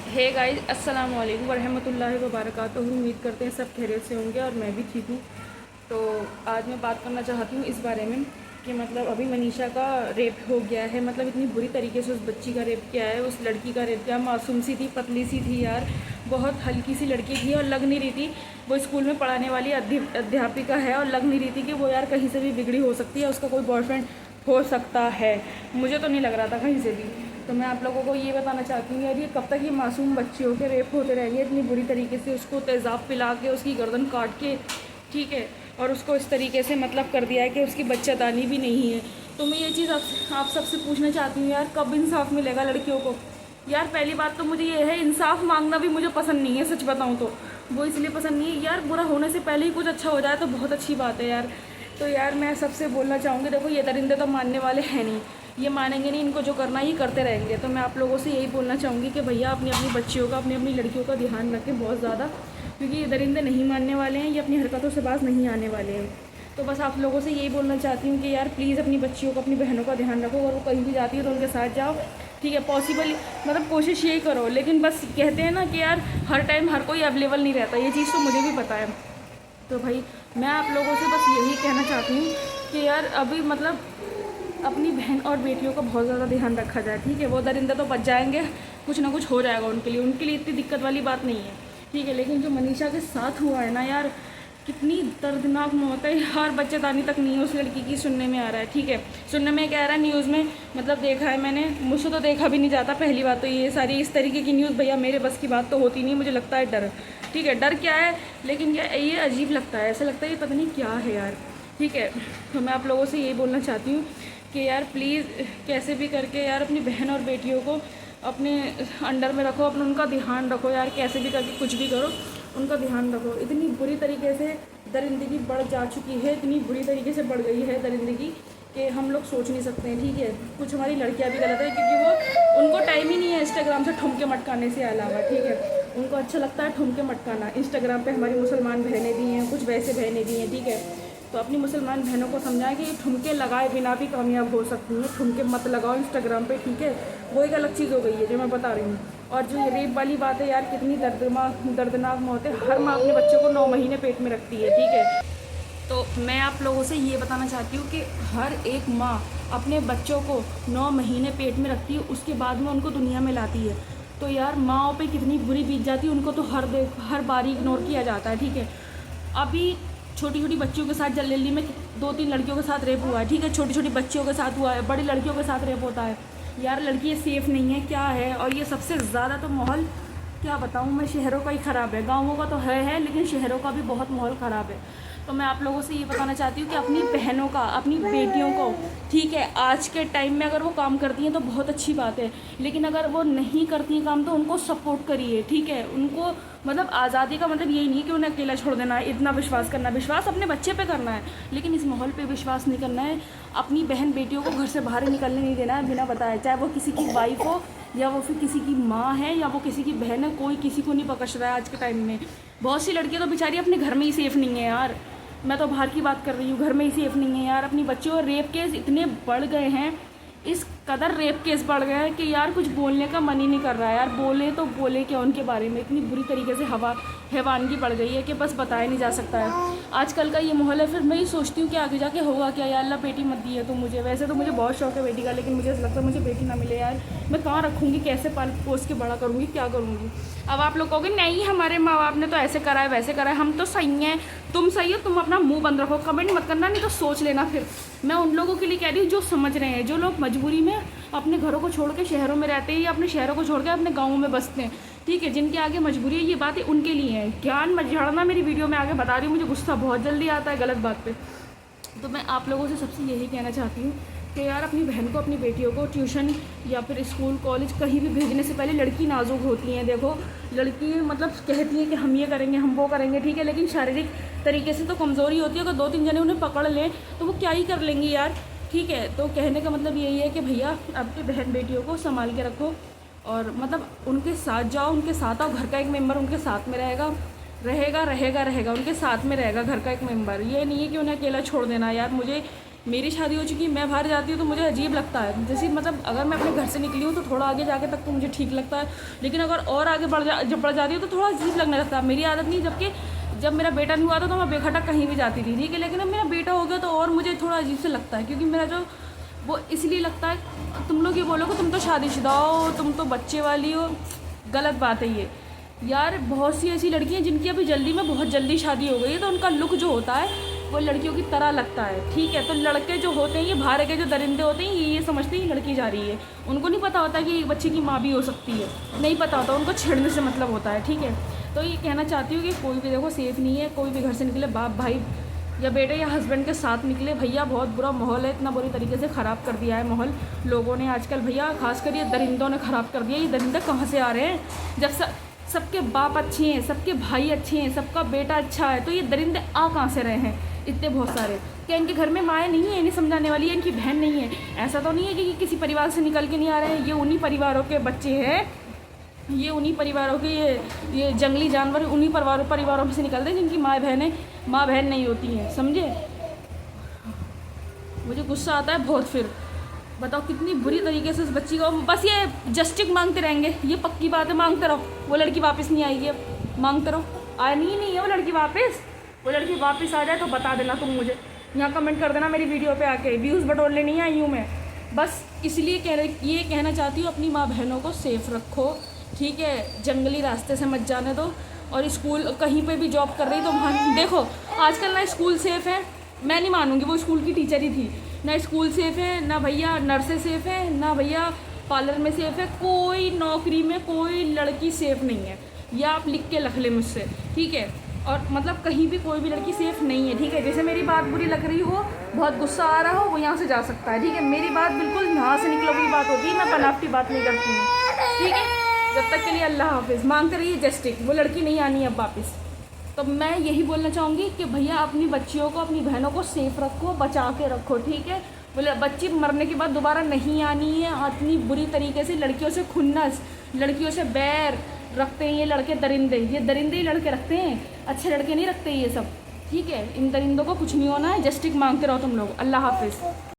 Hey guys, अस्सलाम वालेकुम वरहमतुल्लाहि वबरकातुहू। उम्मीद करते हैं सब खैरियत से होंगे और मैं भी ठीक हूँ। तो आज मैं बात करना चाहती हूँ इस बारे में कि मतलब अभी मनीषा का रेप हो गया है। मतलब इतनी बुरी तरीके से उस बच्ची का रेप किया है, उस लड़की का रेप किया। मासूम सी थी, पतली सी थी यार, बहुत हल्की सी लड़की थी और लग नहीं रही थी वो स्कूल में पढ़ाने वाली अध्यापिका है, और लग नहीं रही थी कि वो यार कहीं से भी बिगड़ी हो सकती है, उसका कोई बॉयफ्रेंड हो सकता है। मुझे तो नहीं लग रहा था कहीं से भी। तो मैं आप लोगों को ये बताना चाहती हूँ यार, ये कब तक ये मासूम बच्चियों के रेप होते रहेंगे इतनी बुरी तरीके से, उसको तेज़ाब पिला के उसकी गर्दन काट के, ठीक है, और उसको इस तरीके से मतलब कर दिया है कि उसकी बच्चादानी भी नहीं है। तो मैं ये चीज़ आप सबसे पूछना चाहती हूँ यार, कब इंसाफ मिलेगा लड़कियों को? यार पहली बात तो मुझे ये है, इंसाफ मांगना भी मुझे पसंद नहीं है, सच बताऊँ तो। वो इसलिए पसंद नहीं है यार, बुरा होने से पहले ही कुछ अच्छा हो जाए तो बहुत अच्छी बात है यार। तो यार मैं सबसे बोलना चाहूँगी, देखो ये दरिंदे तो मानने वाले हैं नहीं, ये मानेंगे नहीं, इनको जो करना है ये करते रहेंगे। तो मैं आप लोगों से यही बोलना चाहूँगी कि भैया अपनी अपनी बच्चियों का, अपनी अपनी लड़कियों का ध्यान रखें बहुत ज़्यादा, क्योंकि ये दरिंदे नहीं मानने वाले हैं, ये अपनी हरकतों से बाज नहीं आने वाले हैं। तो बस आप लोगों से यही बोलना चाहती हूँ कि यार प्लीज़ अपनी बच्चियों को, अपनी बहनों का ध्यान रखो। अगर वो कहीं भी जाती है तो उनके साथ जाओ, ठीक है, पॉसिबल मतलब कोशिश यही करो। लेकिन बस कहते हैं ना कि यार हर टाइम हर कोई अवेलेबल नहीं रहता, ये चीज़ तो मुझे भी पता है। तो भाई मैं आप लोगों से बस यही कहना चाहती हूँ कि यार अभी मतलब अपनी बहन और बेटियों का बहुत ज़्यादा ध्यान रखा जाए, ठीक है। वो दरिंदे तो बच जाएंगे, कुछ ना कुछ हो जाएगा उनके लिए इतनी दिक्कत वाली बात नहीं है, ठीक है। लेकिन जो मनीषा के साथ हुआ है ना यार, कितनी दर्दनाक मौत है यार, बच्चेदानी तक नहीं है उस लड़की की, सुनने में आ रहा है, ठीक है। सुनने में कह रहा है, न्यूज़ में मतलब देखा है मैंने, मुझसे तो देखा भी नहीं जाता। पहली बात तो ये सारी इस तरीके की न्यूज़ भैया मेरे बस की बात तो होती नहीं, मुझे लगता है डर, ठीक है। डर क्या है, लेकिन ये अजीब लगता है, ऐसा लगता है ये पता नहीं क्या है यार, ठीक है। तो मैं आप लोगों से यही बोलना चाहती हूँ कि यार प्लीज़ कैसे भी करके यार अपनी बहन और बेटियों को अपने अंडर में रखो, अपना उनका ध्यान रखो यार, कैसे भी करके कुछ भी करो, उनका ध्यान रखो। इतनी बुरी तरीके से दरिंदगी बढ़ जा चुकी है, इतनी बुरी तरीके से बढ़ गई है दरिंदगी कि हम लोग सोच नहीं सकते हैं, ठीक है। कुछ हमारी लड़कियां भी गलत है, क्योंकि वो उनको टाइम ही नहीं है इंस्टाग्राम से ठुमके मटकाने से अलावा, ठीक है। उनको अच्छा लगता है ठुमके मटकाना। इंस्टाग्राम पे हमारी मुसलमान बहनें भी हैं, कुछ वैसे बहनें भी हैं, ठीक है। तो अपनी मुसलमान बहनों को समझाएं कि ये ठुमके लगाए बिना भी कामयाब हो सकती हैं, ठुमके मत लगाओ इंस्टाग्राम पे, ठीक है। वो एक अलग चीज़ हो गई है जो मैं बता रही हूँ। और जो ये रेप वाली बात है यार, कितनी दर्दनाक मौत है। हर माँ अपने बच्चों को 9 महीने पेट में रखती है, ठीक है। तो मैं आप लोगों से ये बताना चाहती हूँ कि हर एक माँ अपने बच्चों को 9 महीने पेट में रखती है, उसके बाद में उनको दुनिया में लाती है। तो यार माँओं पे कितनी बुरी बीत जाती है, उनको तो हर बार इग्नोर किया जाता है, ठीक है। अभी छोटी छोटी बच्चियों के साथ जल्दी में 2-3 लड़कियों के साथ रेप हुआ है, ठीक है। छोटी छोटी बच्चियों के साथ हुआ है, बड़ी लड़कियों के साथ रेप होता है यार। लड़की सेफ़ नहीं है, क्या है। और ये सबसे ज़्यादा तो माहौल क्या बताऊँ मैं, शहरों का ही ख़राब है। गाँवों का तो है, लेकिन शहरों का भी बहुत माहौल ख़राब है। तो मैं आप लोगों से ये बताना चाहती हूँ कि अपनी बहनों का, अपनी बेटियों को, ठीक है, आज के टाइम में अगर वो काम करती हैं तो बहुत अच्छी बात है, लेकिन अगर वो नहीं करती हैं काम तो उनको सपोर्ट करिए, ठीक है। उनको मतलब आज़ादी का मतलब यही नहीं कि उन्हें अकेला छोड़ देना है, इतना विश्वास करना है। विश्वास अपने बच्चे पे करना है, लेकिन इस माहौल पे विश्वास नहीं करना है। अपनी बहन बेटियों को घर से बाहर निकलने नहीं देना है बिना बताए, चाहे वो किसी की वाइफ हो या वो फिर किसी की माँ है या वो किसी की बहन है, कोई किसी को नहीं पकड़ रहा है आज के टाइम में। बहुत सी लड़कियाँ तो बेचारी अपने घर में ही सेफ़ नहीं है यार, मैं तो बाहर की बात कर रही हूँ, घर में ही सेफ़ नहीं है यार। अपनी बच्चों और रेप केस इतने बढ़ गए हैं, इस कदर रेप केस बढ़ गए हैं कि यार कुछ बोलने का मन ही नहीं कर रहा है यार। बोले तो बोले क्या उनके बारे में, इतनी बुरी तरीके से हैवानगी बढ़ गई है कि बस बताया नहीं जा सकता है आजकल का ये माहौल है। फिर मैं ये सोचती हूँ कि आगे जाके होगा क्या यार। अल्लाह बेटी मत दी है तो मुझे, वैसे तो मुझे बहुत शौक है बेटी का, लेकिन मुझे लगता है मुझे बेटी ना मिले यार, मैं कहाँ रखूँगी, कैसे पाल पोस के बड़ा करूँगी, क्या करूँगी। अब आप लोग कहोगे नहीं हमारे माँ बाप ने तो ऐसे करा है वैसे करा है, हम तो सही हैं, तुम सही हो, तुम अपना मुंह बंद रखो, कमेंट मत करना, नहीं तो सोच लेना। फिर मैं उन लोगों के लिए कह रही हूँ जो समझ रहे हैं, जो लोग मजबूरी में अपने घरों को छोड़ के शहरों में रहते हैं या अपने शहरों को छोड़ के अपने गाँवों में बसते हैं, ठीक है, जिनके आगे मजबूरी है, ये बातें उनके लिए हैं। ज्ञान मत झाड़ना मेरी वीडियो में आगे बता रही हूँ, मुझे गुस्सा बहुत जल्दी आता है गलत बात पे। तो मैं आप लोगों से सबसे यही कहना चाहती हूँ कि यार अपनी बहन को, अपनी बेटियों को ट्यूशन या फिर स्कूल कॉलेज कहीं भी भेजने से पहले, लड़की नाजुक होती हैं, देखो लड़की मतलब कहती है कि हम ये करेंगे, हम वो करेंगे, ठीक है, लेकिन शारीरिक तरीके से तो कमज़ोरी होती है। अगर 2-3 जने उन्हें पकड़ लें तो वो क्या ही कर लेंगी यार, ठीक है। तो कहने का मतलब यही है कि भैया अपनी बहन बेटियों को संभाल के रखो और मतलब उनके साथ जाओ, उनके साथ आओ, घर का एक मेम्बर उनके साथ में रहेगा, उनके साथ में रहेगा घर का एक मेंबर। ये नहीं है कि उन्हें अकेला छोड़ देना यार। मुझे मेरी शादी हो चुकी है, मैं बाहर जाती हूँ तो मुझे अजीब लगता है। जैसे मतलब अगर मैं अपने घर से निकली हूँ तो थोड़ा आगे जाके तक तो मुझे ठीक लगता है, लेकिन अगर और आगे जब बढ़ जाती हूँ तो थोड़ा अजीब लगने लगता है। मेरी आदत नहीं, जबकि जब मेरा बेटा नहीं हुआ था तो मैं बेखटक कहीं भी जाती थी, ठीक है, लेकिन अब मेरा बेटा हो गया तो और मुझे थोड़ा अजीब से लगता है, क्योंकि मेरा जो वो इसलिए लगता है, तुम लोग ये बोलोगे तुम तो शादीशुदा हो, तुम तो बच्चे वाली हो, गलत बात है ये यार। बहुत सी ऐसी लड़कियां जिनकी अभी जल्दी में बहुत जल्दी शादी हो गई है, तो उनका लुक जो होता है वो लड़कियों की तरह लगता है, ठीक है। तो लड़के जो होते हैं, ये बाहर के जो दरिंदे होते हैं, ये समझते हैं लड़की जा रही है, उनको नहीं पता होता कि एक बच्चे की माँ भी हो सकती है, नहीं पता होता, उनको छेड़ने से मतलब होता है, ठीक है। तो ये कहना चाहती हूँ कि कोई भी देखो सेफ़ नहीं है, कोई भी घर से निकले बाप भाई या बेटे या हस्बैंड के साथ निकले, भैया बहुत बुरा माहौल है, इतना बुरी तरीके से ख़राब कर दिया है माहौल लोगों ने आजकल, भैया खासकर ये दरिंदों ने ख़राब कर दिया। ये दरिंदे कहाँ से आ रहे हैं? जब सबके बाप अच्छे हैं, सबके भाई अच्छे हैं, सबका बेटा अच्छा है, तो ये दरिंदे आ कहाँ से रहे हैं इतने बहुत सारे? क्या इनके घर में माएँ नहीं है इन्हें समझाने वाली, है इनकी बहन नहीं है? ऐसा तो नहीं है कि किसी परिवार से निकल के नहीं आ रहे हैं, ये उन्हीं परिवारों के बच्चे हैं, ये उन्हीं परिवारों के ये जंगली जानवर उन्हीं परिवारों में से निकलते हैं जिनकी माँ बहन नहीं होती हैं, समझे? मुझे गुस्सा आता है बहुत। फिर बताओ कितनी बुरी तरीके से उस बच्ची को बस ये जस्टिस मांगते रहेंगे, ये पक्की बात है, मांगते रहो। वो लड़की वापस नहीं आएगी, अब मांगते रहो, आनी नहीं है वो लड़की वापस। वो लड़की वापस आ जाए तो बता देना तुम मुझे, यहाँ कमेंट कर देना मेरी वीडियो पे आके, व्यूज़ बटोरने नहीं आई हूँ मैं। बस इसलिए ये कहना चाहती हूँ, अपनी माँ बहनों को सेफ़ रखो, ठीक है, जंगली रास्ते से मत जाने दो। और स्कूल कहीं पे भी जॉब कर रही तो वहाँ देखो, आजकल ना स्कूल सेफ़ है, मैं नहीं मानूंगी, वो स्कूल की टीचर ही थी, ना स्कूल सेफ़ है, ना भैया नर्सें सेफ़ है, ना भैया पार्लर में सेफ़ है, कोई नौकरी में कोई लड़की सेफ़ नहीं है, ये आप लिख के रख ले मुझसे, ठीक है। और मतलब कहीं भी कोई भी लड़की सेफ़ नहीं है, ठीक है। जैसे मेरी बात बुरी लग रही हो, बहुत गुस्सा आ रहा हो, वो यहाँ से जा सकता है, ठीक है। मेरी बात बिल्कुल यहाँ से निकली हुई बात होती है, मैं बनावटी बात नहीं करती हूँ, ठीक है। जब तक के लिए अल्लाह हाफिज़। मांगते रहिए जस्टिस, वो लड़की नहीं आनी अब वापस। तो मैं यही बोलना चाहूँगी कि भैया अपनी बच्चियों को, अपनी बहनों को सेफ़ रखो, बचा के रखो, ठीक है। बोले बच्ची मरने के बाद दोबारा नहीं आनी है। इतनी बुरी तरीके से लड़कियों से खुन्नस, लड़कियों से बैर रखते हैं ये लड़के दरिंदे, ये दरिंदे ही लड़के रखते हैं, अच्छे लड़के नहीं रखते ये सब, ठीक है। इन दरिंदों को कुछ नहीं होना है, जस्टिस मांगते रहो तुम लोग। अल्लाह हाफिज़।